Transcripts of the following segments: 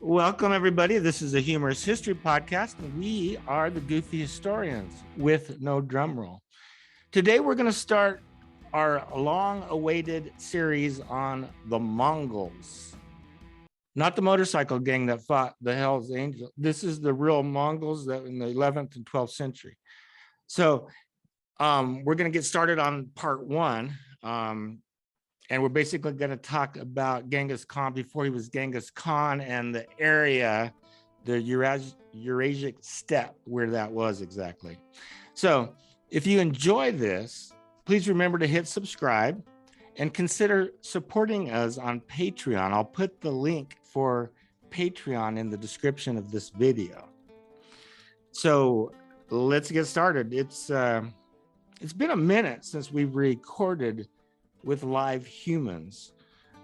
Welcome, everybody. This is a humorous history podcast, and we are the Goofy Historians with no drum roll. Today, we're going to start our long-awaited series on the Mongols. Not the motorcycle gang that fought the Hells Angels. This is the real Mongols that in the 11th and 12th century. So we're going to get started on part one. And we're basically going to talk about Genghis Khan before he was Genghis Khan and the area, the Eurasian steppe, where that was exactly. So if you enjoy this, please remember to hit subscribe and consider supporting us on Patreon. I'll put the link for Patreon in the description of this video. So let's get started. It's been a minute since we've recorded with live humans,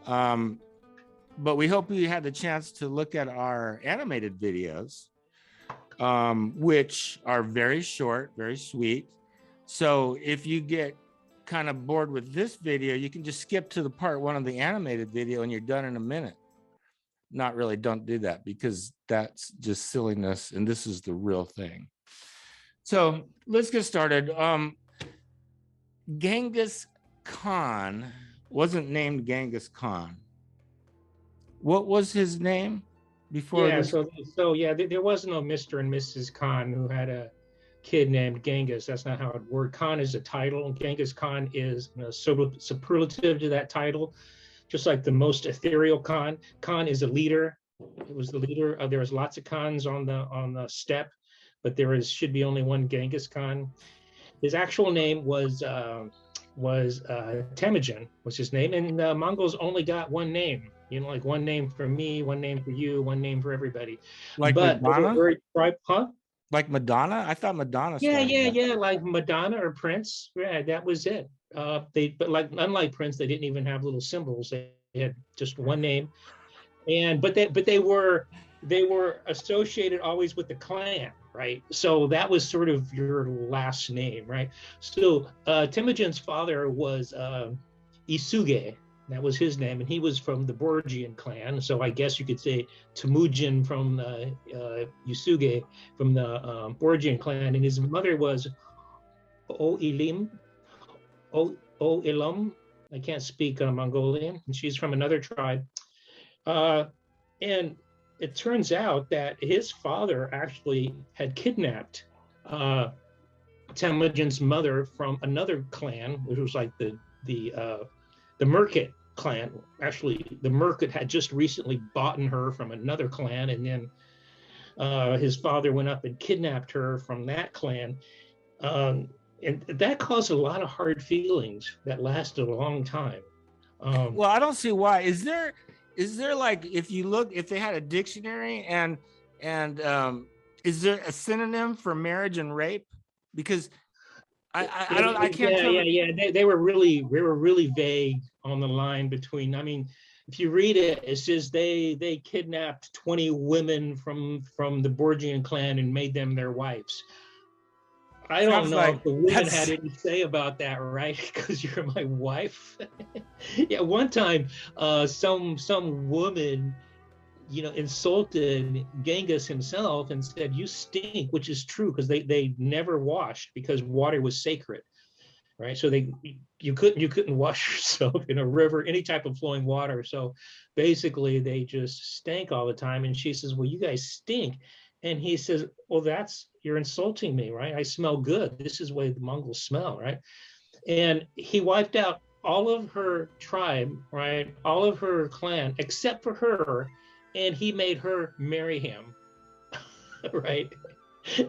but we hope you had the chance to look at our animated videos, which are very short, very sweet. So if you get kind of bored with this video, you can just skip to the part one of the animated video and you're done in a minute. Not really, don't do that, because that's just silliness and this is the real thing. So let's get started. Genghis Khan wasn't named Genghis Khan. What was his name before? Yeah, there was no Mr. and Mrs. Khan who had a kid named Genghis. That's not how it worked. Khan is a title. Genghis Khan is a superlative to that title, just like the most ethereal Khan. Khan is a leader. It was the leader. There was lots of Khans on the steppe, but should be only one Genghis Khan. His actual name was Temujin was his name, and the Mongols only got one name. You know, like one name for me, one name for you, one name for everybody. Like Madonna? Like Madonna? I thought Madonna. Yeah, like Madonna or Prince. Yeah, that was it. But unlike Prince, they didn't even have little symbols. They had just one name, but they were associated always with the clan, right? So that was sort of your last name, right? So Temujin's father was Isuge. That was his name, and he was from the Borgian clan. So I guess you could say Temujin from Isuge from the Borgian clan, and his mother was Oilim. I can't speak Mongolian, and she's from another tribe. And it turns out that his father actually had kidnapped Temujin's mother from another clan, which was like the Merkit clan. Actually, the Merkit had just recently bought her from another clan, and then his father went up and kidnapped her from that clan. And that caused a lot of hard feelings that lasted a long time. Well, I don't see why. Is there like, if they had a dictionary and is there a synonym for marriage and rape? Because I can't tell. Yeah. They were really vague on the line between. I mean, if you read it, it says they kidnapped 20 women from the Borgian clan and made them their wives. I don't know if the women had any say about that, right? Because you're my wife. Yeah, one time, some woman, insulted Genghis himself and said, "You stink," which is true, because they never washed because water was sacred, right? So you couldn't wash yourself in a river, any type of flowing water. So basically, they just stank all the time. And she says, "Well, you guys stink." And he says, "Well, you're insulting me, right? I smell good. This is the way the Mongols smell, right?" And he wiped out all of her tribe, right? All of her clan, except for her. And he made her marry him, right?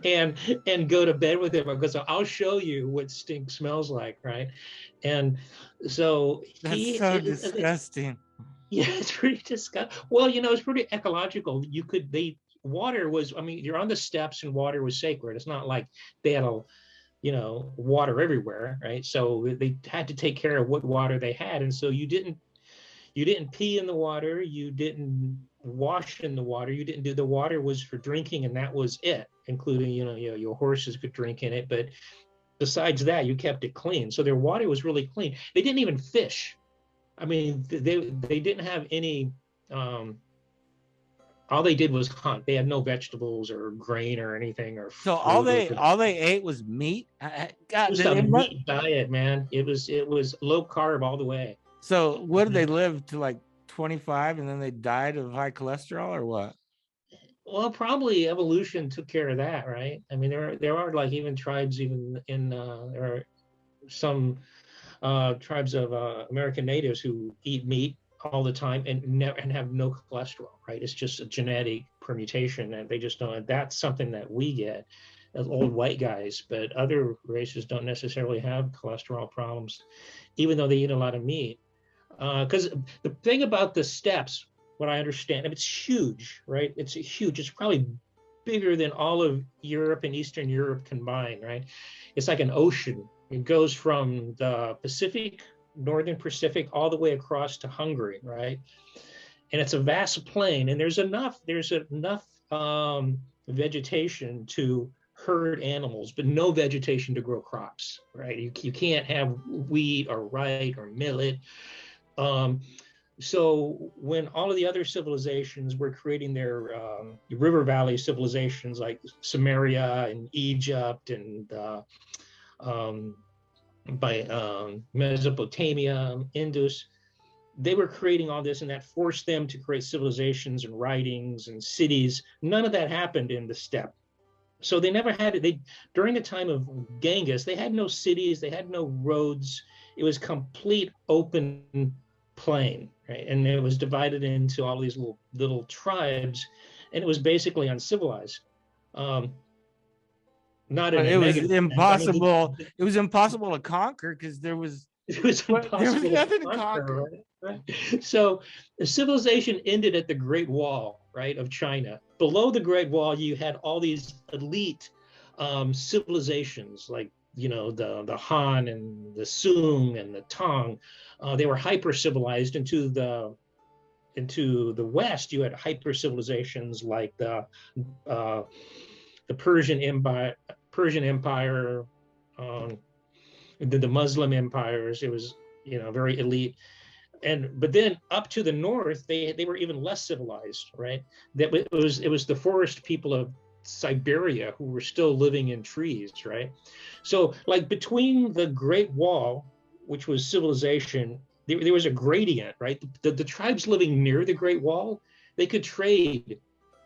And go to bed with him, because I'll show you what stink smells like, right? And so that's so disgusting. Yeah, it's pretty disgusting. Well, it's pretty ecological. Water was, you're on the steppes and water was sacred. It's not like they had water everywhere, right? So they had to take care of what water they had. And so you didn't pee in the water, you didn't wash in the water, you didn't do, the water was for drinking, and that was it, including, your horses could drink in it. But besides that, you kept it clean. So their water was really clean. They didn't even fish. They didn't have any all they did was hunt. They had no vegetables or grain or anything or So all fruit. they ate was meat. God, Just a meat diet, man. It was low carb all the way. So what did they live to, like 25, and then they died of high cholesterol, or what? Well, probably evolution took care of that, right? I mean, there are like even tribes, even in there are some tribes of American natives who eat meat all the time and have no cholesterol, right? It's just a genetic permutation, and they just don't. That's something that we get as old white guys, but other races don't necessarily have cholesterol problems, even though they eat a lot of meat. Because the thing about the steppes, what I understand, I mean, it's huge, right? It's huge. It's probably bigger than all of Europe and Eastern Europe combined, right? It's like an ocean. It goes from the Pacific, Northern Pacific, all the way across to Hungary, right? And it's a vast plain, and there's enough vegetation to herd animals, but no vegetation to grow crops, right? You can't have wheat or rye or millet. So when all of the other civilizations were creating their river valley civilizations like Samaria and Egypt and by Mesopotamia, Indus, they were creating all this, and that forced them to create civilizations and writings and cities. None of that happened in the steppe. So they never had it. During the time of Genghis, they had no cities, they had no roads. It was complete open plain, right? And it was divided into all these little tribes, and it was basically uncivilized. Not in it was impossible. I mean, it was impossible to conquer because there was nothing to conquer. Right? So the civilization ended at the Great Wall, right, of China. Below the Great Wall, you had all these elite civilizations like, you know, the Han and the Sung and the Tang. They were hyper civilized. Into the West, you had hyper civilizations like the Persian Empire, the Muslim empires. It was, you know, very elite. But then up to the north, they were even less civilized, right? It was the forest people of Siberia who were still living in trees, right? So like between the Great Wall, which was civilization, there was a gradient, right? The tribes living near the Great Wall, they could trade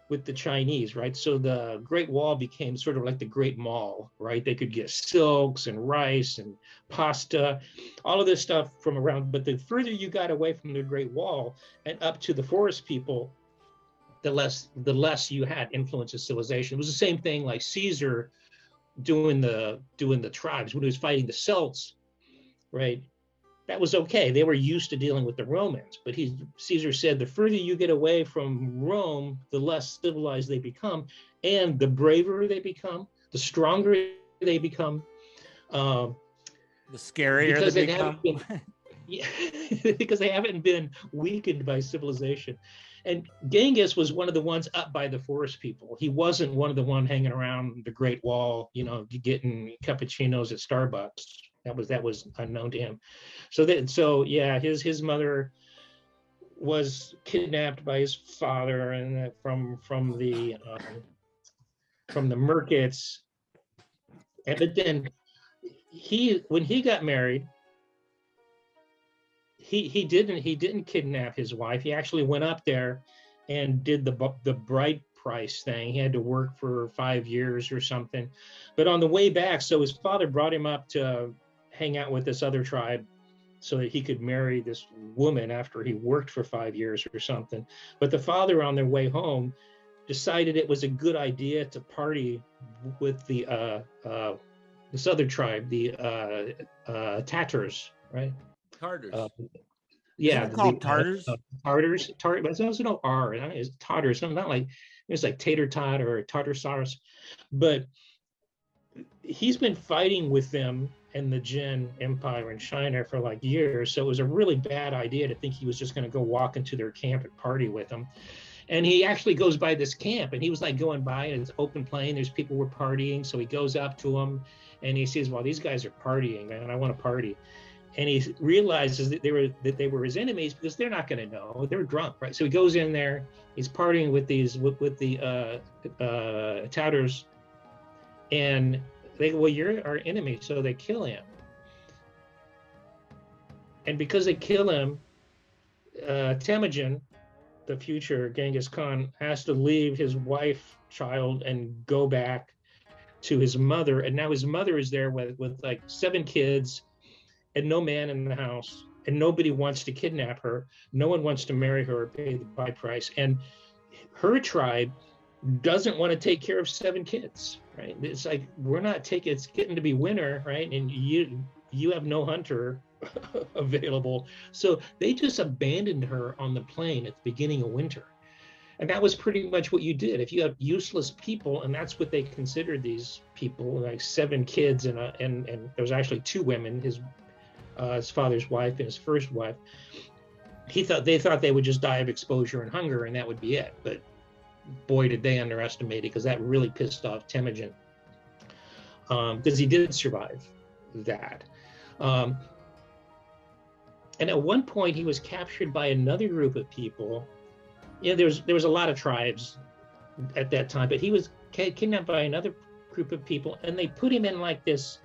with the Chinese, right? So the Great Wall became sort of like the Great Mall, right? They could get silks and rice and pasta, all of this stuff from around. But the further you got away from the Great Wall and up to the forest people, the less you had influence of civilization. It was the same thing like Caesar doing the tribes when he was fighting the Celts, right? That was okay. They were used to dealing with the Romans, but Caesar said the further you get away from Rome, the less civilized they become, and the braver they become, the stronger they become, the scarier they become. Because they haven't been weakened by civilization. And Genghis was one of the ones up by the forest people. He wasn't one of the one hanging around the Great Wall, you know, getting cappuccinos at Starbucks. That was unknown to him. So yeah, his mother was kidnapped by his father, and from the Merkits. But then when he got married, he didn't kidnap his wife. He actually went up there and did the bride price thing. He had to work for 5 years or something. But on the way back, so his father brought him up to hang out with this other tribe so that he could marry this woman after he worked for 5 years or something. But the father, on their way home, decided it was a good idea to party with the this other tribe, the Tatars, right? Tartars. Yeah, they're called Tartars. Tartars. But there's also no R. It's Tartars. Not like it's like tater tot or tartar sauce. But he's been fighting with them and the Jin Empire in China for like years. So it was a really bad idea to think he was just going to go walk into their camp and party with them. And he actually goes by this camp, and he was like going by, and it's open plain. There's people who were partying. So he goes up to them and he says, well, these guys are partying, man. I want to party. and he realizes that they were his enemies because they're not going to know. They're drunk, right? So he goes in there. He's partying with the Tauters, and they go, well, you're our enemy, so they kill him. And because they kill him, Temujin, the future Genghis Khan, has to leave his wife, child, and go back to his mother. And now his mother is there with like 7 kids and no man in the house, and nobody wants to kidnap her. No one wants to marry her or pay the bride price. And her tribe doesn't want to take care of 7 kids, right? It's like, we're not taking, it's getting to be winter, right? And you have no hunter available. So they just abandoned her on the plain at the beginning of winter. And that was pretty much what you did. If you have useless people, and that's what they considered these people, like 7 kids, and there was actually 2 women, his father's wife and his first wife. They thought they would just die of exposure and hunger, and that would be it. But boy, did they underestimate it, because that really pissed off Temujin, because he did survive that. And at one point, he was captured by another group of people. You know, there was a lot of tribes at that time, but he was kidnapped by another group of people, and they put him in like this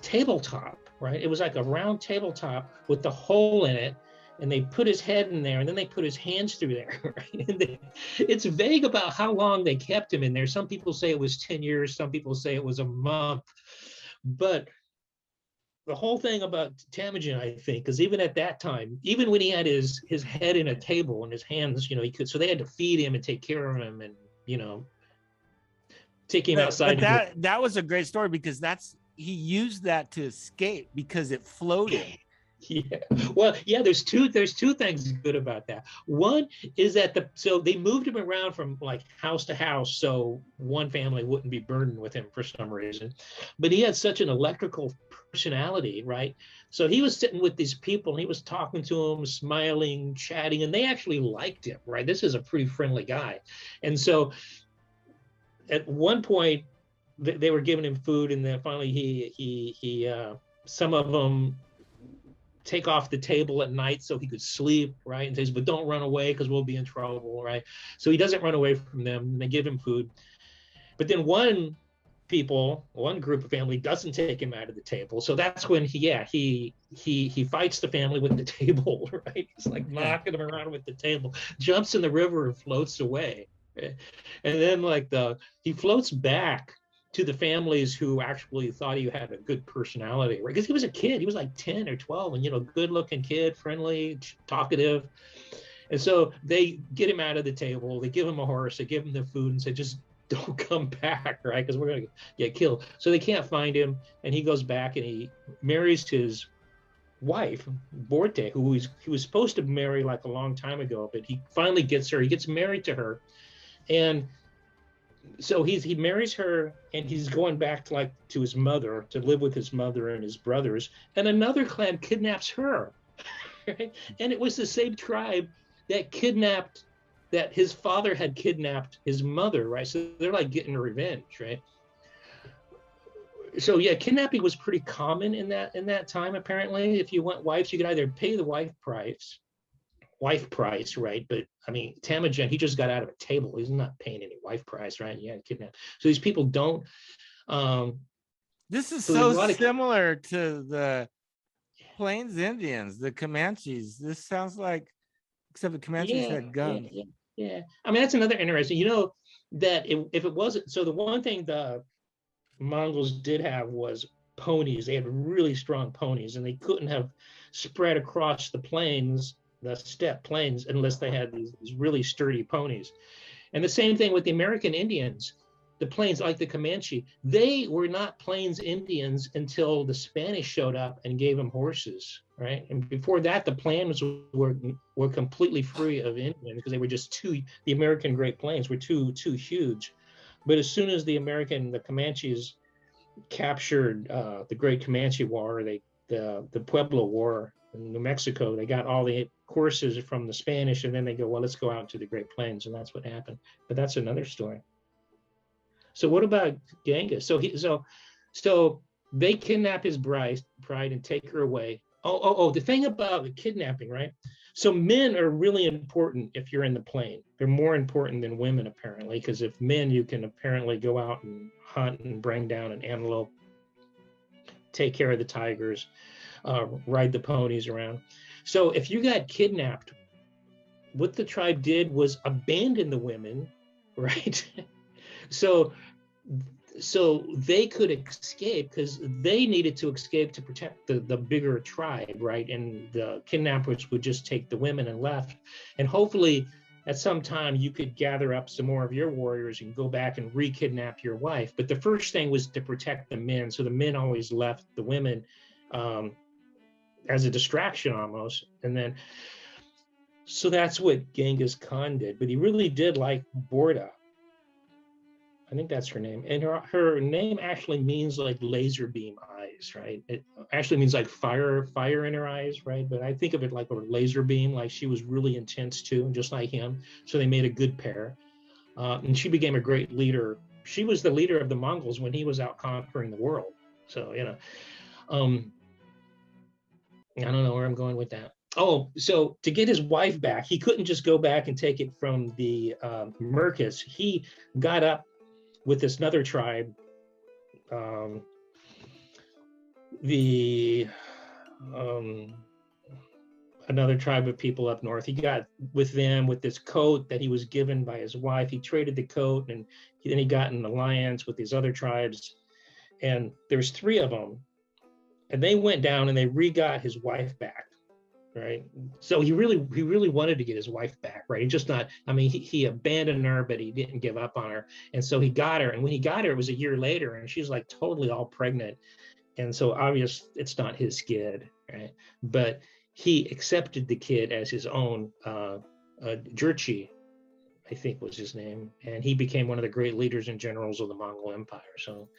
tabletop, right? It was like a round tabletop with the hole in it, and they put his head in there, and then they put his hands through there, right? And it's vague about how long they kept him in there. Some people say it was 10 years, some people say it was a month, but the whole thing about Temujin, I think, because even at that time, even when he had his head in a table and his hands, you know, he could, so they had to feed him and take care of him, and, you know, take him outside. But that was a great story, because he used that to escape because it floated. Yeah. Well, yeah, there's two things good about that. One is that so they moved him around from like house to house so one family wouldn't be burdened with him for some reason. But he had such an electrical personality, right? So he was sitting with these people and he was talking to them, smiling, chatting, and they actually liked him, right? This is a pretty friendly guy. And so at one point they were giving him food, and then finally he some of them take off the table at night so he could sleep, right? And says, but don't run away because we'll be in trouble, right? So he doesn't run away from them, and they give him food. But then one group of family doesn't take him out of the table. So that's when he fights the family with the table, right? He's like knocking him around with the table, jumps in the river and floats away. Right? And then he floats back to the families who actually thought he had a good personality, right? Because he was a kid, he was like 10 or 12, and, you know, good looking kid, friendly, talkative. And so they get him out of the table, they give him a horse, they give him the food and say, just don't come back, right? Because we're gonna get killed. So they can't find him, and he goes back and he marries his wife, Borte, who he was supposed to marry like a long time ago, but he finally gets her, he gets married to her. And so he marries her, and he's going back to his mother to live with his mother and his brothers, and another clan kidnaps her, right? And it was the same tribe that his father had kidnapped his mother, right? So they're like getting revenge, right? So yeah, kidnapping was pretty common in that time. Apparently, if you want wives, you could either pay the wife price, right? But I mean, Temujin, he just got out of a table. He's not paying any wife price, right? Yeah, kidnapped. So these people don't. This is so similar to the Plains Indians, the Comanches. This sounds like, except the Comanches had guns. Yeah. I mean, that's another interesting. You know, that if it wasn't, so the one thing the Mongols did have was ponies. They had really strong ponies, and they couldn't have spread across the plains, the steppe plains, unless they had these really sturdy ponies. And the same thing with the American Indians. The plains, like the Comanche, they were not plains Indians until the Spanish showed up and gave them horses, right? And before that, the plains were completely free of Indians because they were just the American Great Plains were too huge. But as soon as the Comanches captured the Great Comanche War, the Pueblo War in New Mexico, they got all the horses from the Spanish, and then they go, well, let's go out to the Great Plains, and that's what happened. But that's another story. So what about Genghis? So They kidnap his bride and take her away. Oh, the thing about the kidnapping, right? So men are really important if you're in the plain. They're more important than women, apparently, because if men, you can apparently go out and hunt and bring down an antelope, take care of the tigers, ride the ponies around. So if you got kidnapped, what the tribe did was abandon the women, right? so they could escape because they needed to escape to protect the bigger tribe, right? And the kidnappers would just take the women and left. And hopefully at some time you could gather up some more of your warriors and go back and re-kidnap your wife. But the first thing was to protect the men. So the men always left the women as a distraction almost. And then, so that's what Genghis Khan did. But he really did like Borda. I think that's her name. And her name actually means like laser beam eyes, right? It actually means like fire in her eyes, right? But I think of it like a laser beam, like she was really intense too, just like him. So they made a good pair. And she became a great leader. She was the leader of the Mongols when he was out conquering the world. So, you know, I don't know where I'm going with that. Oh, so to get his wife back, he couldn't just go back and take it from the Merkits. He got up with this another tribe, another tribe of people up north. He got with them with this coat that he was given by his wife. He traded the coat, and then he got an alliance with these other tribes. And there's 3 of them, and they went down and they re-got his wife back. Right. So he really wanted to get his wife back. Right. He just not, I mean, he abandoned her, but he didn't give up on her. And so he got her. And when he got her, it was a year later, and she's like totally all pregnant. And so obvious it's not his kid. Right. But he accepted the kid as his own. Jurchi, I think was his name. And he became one of the great leaders and generals of the Mongol Empire. So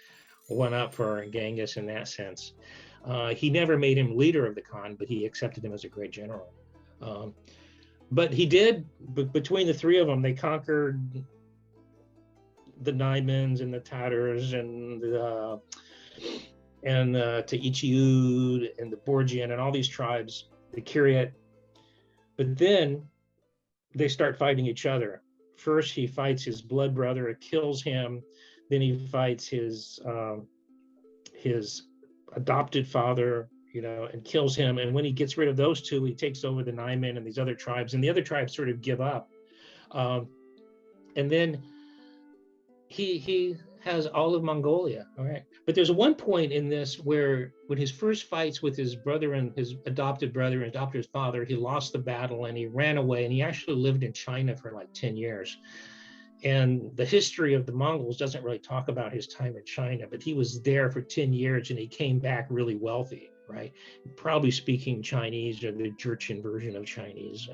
one up for Genghis in that sense. He never made him leader of the Khan, but he accepted him as a great general. But he did, between the 3 of them, they conquered the Naimans and the Tatars and the Taichiud and the Borgian and all these tribes, the Kiryat. But then they start fighting each other. First, he fights his blood brother, it kills him. Then he fights his adopted father, you know, and kills him. And when he gets rid of those 2, he takes over the Naiman and these other tribes, and the other tribes sort of give up. And then he has all of Mongolia. All right. But there's one point in this where when his first fights with his brother and his adopted brother and adopted father, he lost the battle and he ran away, and he actually lived in China for like 10 years. And the history of the Mongols doesn't really talk about his time in China, but he was there for 10 years and he came back really wealthy, right? Probably speaking Chinese or the Jurchen version of Chinese.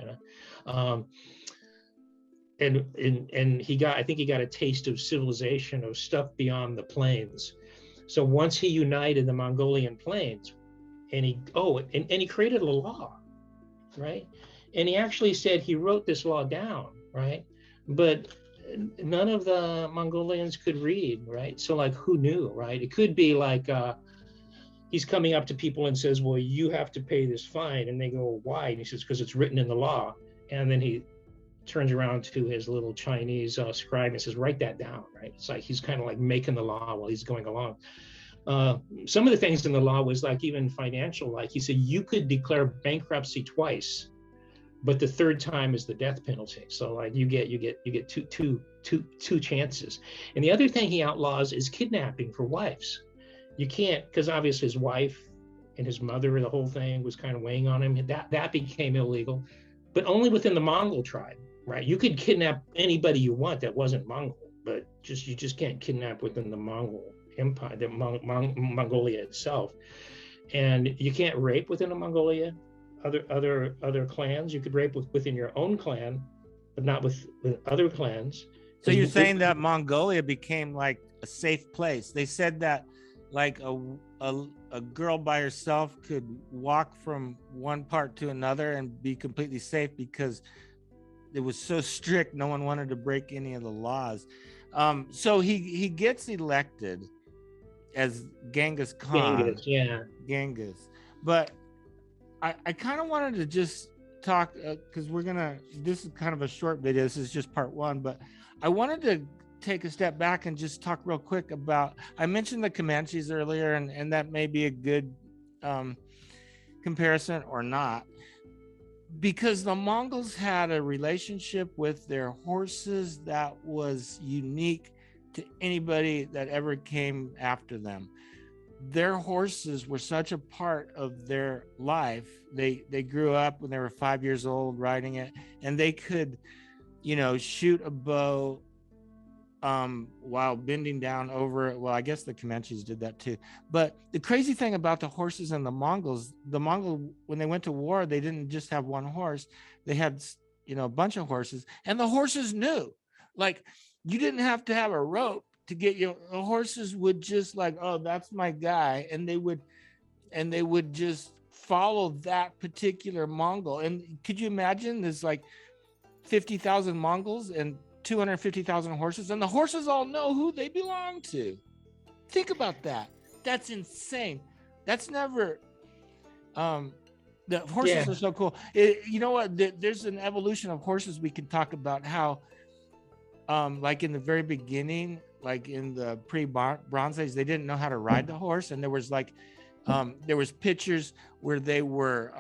And he got, I think he got a taste of civilization, of stuff beyond the plains. So once he united the Mongolian plains, and he created a law, right? And he actually said he wrote this law down, right? But none of the Mongolians could read, right? So like, who knew, right? It could be like he's coming up to people and says, well, you have to pay this fine. And they go, why? And he says, because it's written in the law. And then he turns around to his little Chinese scribe and says, write that down, right? It's like he's kind of like making the law while he's going along. Some of the things in the law was like even financial, like he said, you could declare bankruptcy twice, but the 3rd time is the death penalty. So like you get two chances. And the other thing he outlaws is kidnapping for wives. You can't, because obviously his wife and his mother, the whole thing was kind of weighing on him. That became illegal, but only within the Mongol tribe, right? You could kidnap anybody you want that wasn't Mongol, but you just can't kidnap within the Mongol Empire, the Mongolia itself. And you can't rape within a Mongolia. Other clans, you could rape within your own clan, but not with other clans. So you're saying that Mongolia became like a safe place? They said that like a girl by herself could walk from one part to another and be completely safe because it was so strict. No one wanted to break any of the laws. So he gets elected, as Genghis Khan. Genghis, yeah. Genghis. But I kind of wanted to just talk because this is kind of a short video. This is just part one, but I wanted to take a step back and just talk real quick about, I mentioned the Comanches earlier, and that may be a good comparison or not, because the Mongols had a relationship with their horses that was unique to anybody that ever came after them. Their horses were such a part of their life. They grew up when they were 5 years old riding it, and they could, shoot a bow while bending down over it. Well, I guess the Comanches did that too. But the crazy thing about the horses and the Mongols, when they went to war, they didn't just have one horse. They had, a bunch of horses, and the horses knew, like, you didn't have to have a rope to get the horses would just like, oh, that's my guy. And they would just follow that particular Mongol. And could you imagine there's like 50,000 Mongols and 250,000 horses, and the horses all know who they belong to. Think about that. That's insane. That's never, the horses are so cool. You know what? There's an evolution of horses we can talk about how, like in the very beginning, like in the pre-Bronze Age, they didn't know how to ride the horse. And there was like, there was pictures where they were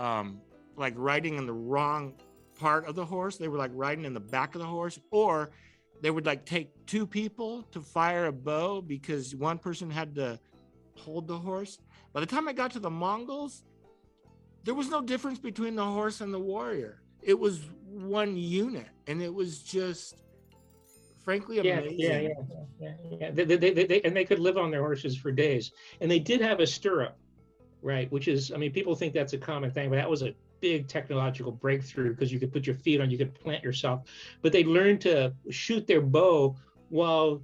like riding in the wrong part of the horse. They were like riding in the back of the horse, or they would like take two people to fire a bow because one person had to hold the horse. By the time I got to the Mongols, there was no difference between the horse and the warrior. It was one unit, and it was just frankly amazing. Yeah. They could live on their horses for days, and they did have a stirrup, right? Which is, I mean, people think that's a common thing, but that was a big technological breakthrough because you could put your feet on, you could plant yourself. But they learned to shoot their bow while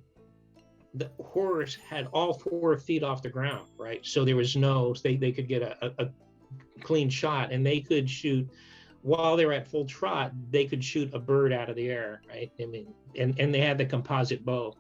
the horse had all 4 feet off the ground, right? So there was they could get a clean shot, and they could shoot while they were at full trot. They could shoot a bird out of the air, right? I mean, and they had the composite bow.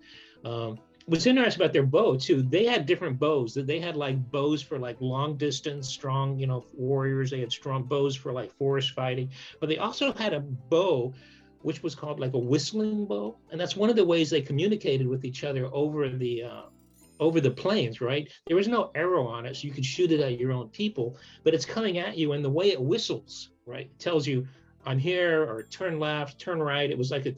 What's interesting about their bow too, they had different bows. They had like bows for like long distance, strong, warriors. They had strong bows for like forest fighting, but they also had a bow which was called like a whistling bow, and that's one of the ways they communicated with each other over the plains, right? There was no arrow on it, so you could shoot it at your own people, but it's coming at you, and the way it whistles, right, it tells you on here, or turn left, turn right. It was like a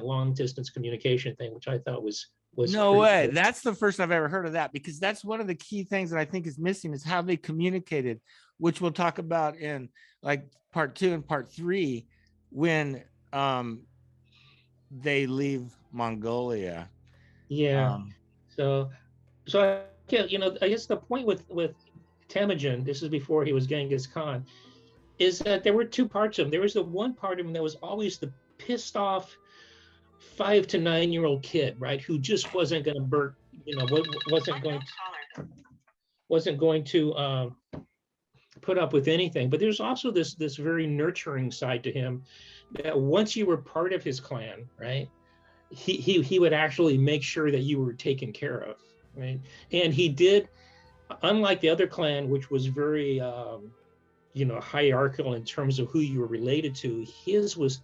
long distance communication thing, which I thought was no way. Cool. That's the first I've ever heard of that, because that's one of the key things that I think is missing is how they communicated, which we'll talk about in like part 2 and part 3 when they leave Mongolia. Yeah. So I guess the point with Temujin, this is before he was Genghis Khan, is that there were 2 parts of him. There was the one part of him that was always the pissed off 5 to 9-year-old kid, right, who just wasn't going to wasn't going to put up with anything. But there's also this very nurturing side to him, that once you were part of his clan, right, he would actually make sure that you were taken care of, right? And he did, unlike the other clan, which was very hierarchical in terms of who you were related to, his was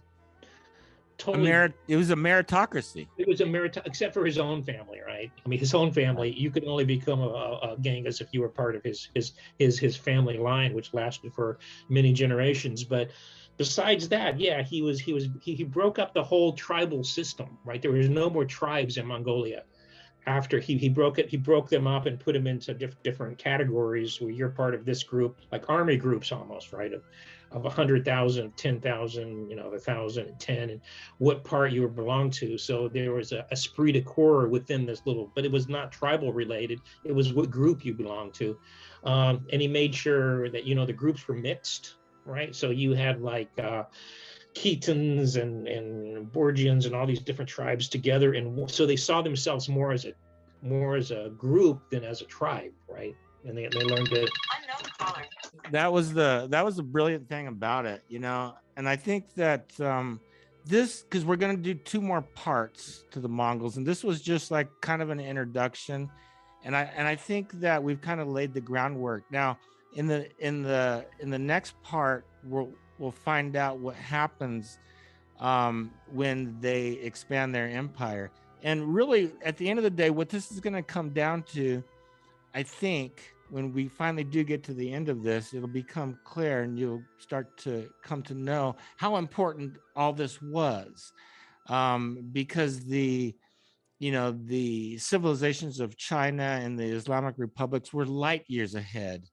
totally, it was a meritocracy. It was except for his own family, right? I mean, his own family, you could only become a Genghis if you were part of his family line, which lasted for many generations. But besides that, yeah, he broke up the whole tribal system, right? There was no more tribes in Mongolia. After he broke them up and put them into different categories, where you're part of this group, like army groups almost, right? Of 100,000, 10,000, 1,000, and 10, and what part you belong to. So there was a esprit de corps within this little, but it was not tribal related. It was what group you belonged to. And he made sure that, the groups were mixed, right? So you had like Khitans and Borgians and all these different tribes together, and so they saw themselves more as a group than as a tribe, right? And they learned to. That was the brilliant thing about it, and I think that this, because we're going to do 2 more parts to the Mongols, and this was just like kind of an introduction, And I think that we've kind of laid the groundwork. Now, in the next part, we'll find out what happens when they expand their empire. And really, at the end of the day, what this is going to come down to, I think, when we finally do get to the end of this, it'll become clear, and you'll start to come to know how important all this was, because the civilizations of China and the Islamic republics were light years ahead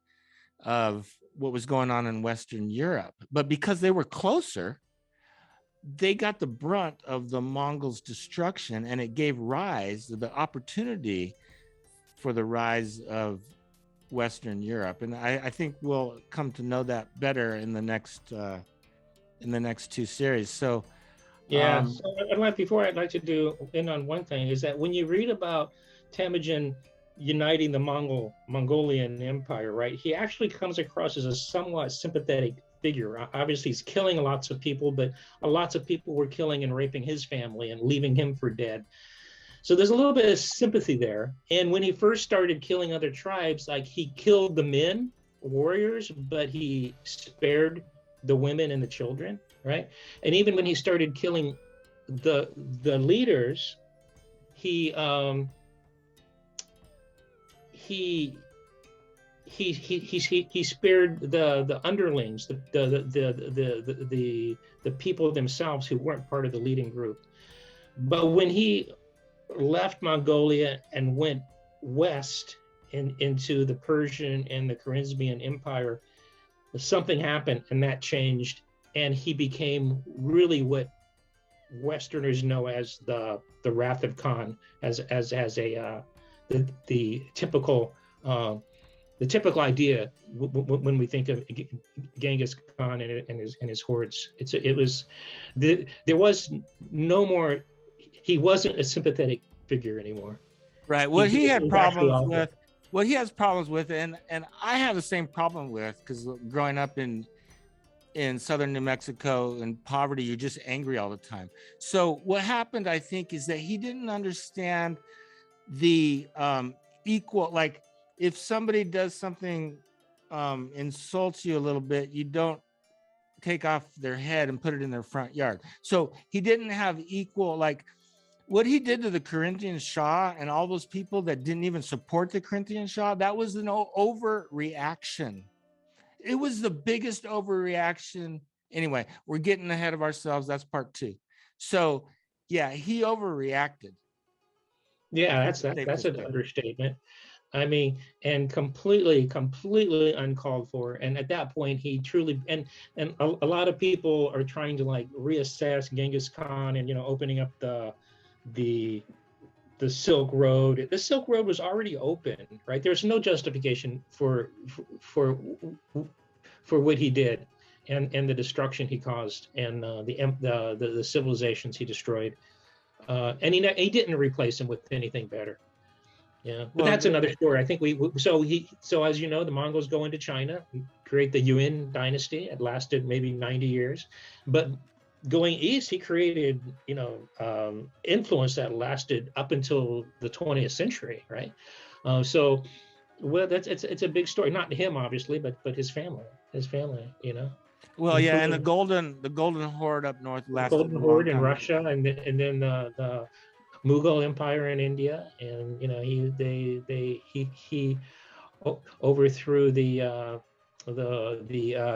of what was going on in Western Europe. But because they were closer, they got the brunt of the Mongols' destruction, and it gave rise to the opportunity for the rise of Western Europe. And I think we'll come to know that better in the next two series. So yeah. So I'd like to do in on one thing, is that when you read about Temujin uniting the Mongolian Empire, right, he actually comes across as a somewhat sympathetic figure. Obviously, he's killing lots of people, but lots of people were killing and raping his family and leaving him for dead. So there's a little bit of sympathy there. And when he first started killing other tribes, like, he killed the men, warriors, but he spared the women and the children, right? And even when he started killing the leaders, he spared the underlings, the people themselves who weren't part of the leading group. But when he left Mongolia and went west into the Persian and the Khwarezmian Empire, something happened, and that changed, and he became really what Westerners know as the Wrath of Khan, as a the typical idea when we think of Genghis Khan and his hordes. There was no more. He wasn't a sympathetic figure anymore. Right. What he had problems with, what he has problems with, and I have the same problem with, because growing up in southern New Mexico in poverty, you're just angry all the time. So what happened, I think, is that he didn't understand the equal, like, if somebody does something, insults you a little bit, you don't take off their head and put it in their front yard. So he didn't have equal, like, what he did to the Corinthian Shah and all those people that didn't even support the Corinthian Shah, that was an overreaction. It was the biggest overreaction. Anyway, we're getting ahead of ourselves. That's part 2. So yeah, he overreacted. Yeah, that's an understatement. I mean, and completely uncalled for. And at that point, he truly, and a lot of people are trying to, like, reassess Genghis Khan and, opening up the Silk Road. The Silk Road was already open, right? There's no justification for what he did, and the destruction he caused, and the civilizations he destroyed. And he didn't replace him with anything better. Yeah, but that's another story. I think so as you know, the Mongols go into China, create the Yuan dynasty. It lasted maybe 90 years, but going east, he created, influence that lasted up until the 20th century, right? So, well, it's a big story. Not him, obviously, but his family. Well, yeah, and the golden horde up north lasted. The golden horde in Russia, and then the Mughal Empire in India, and he overthrew the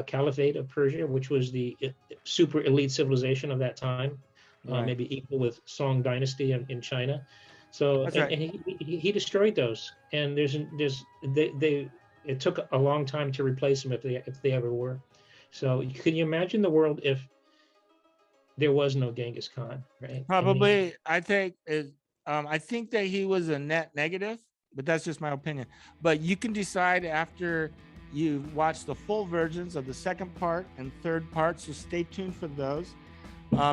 Caliphate of Persia, which was the super elite civilization of that time, right. Maybe equal with Song Dynasty in China. So right. and he destroyed those, and it took a long time to replace them if they ever were. So can you imagine the world if there was no Genghis Khan, right? Probably. I think that he was a net negative, but that's just my opinion. But you can decide after you watch the full versions of the second part and third part, so stay tuned for those.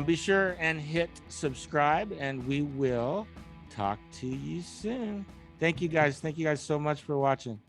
Be sure and hit subscribe, and we will talk to you soon. Thank you guys so much for watching.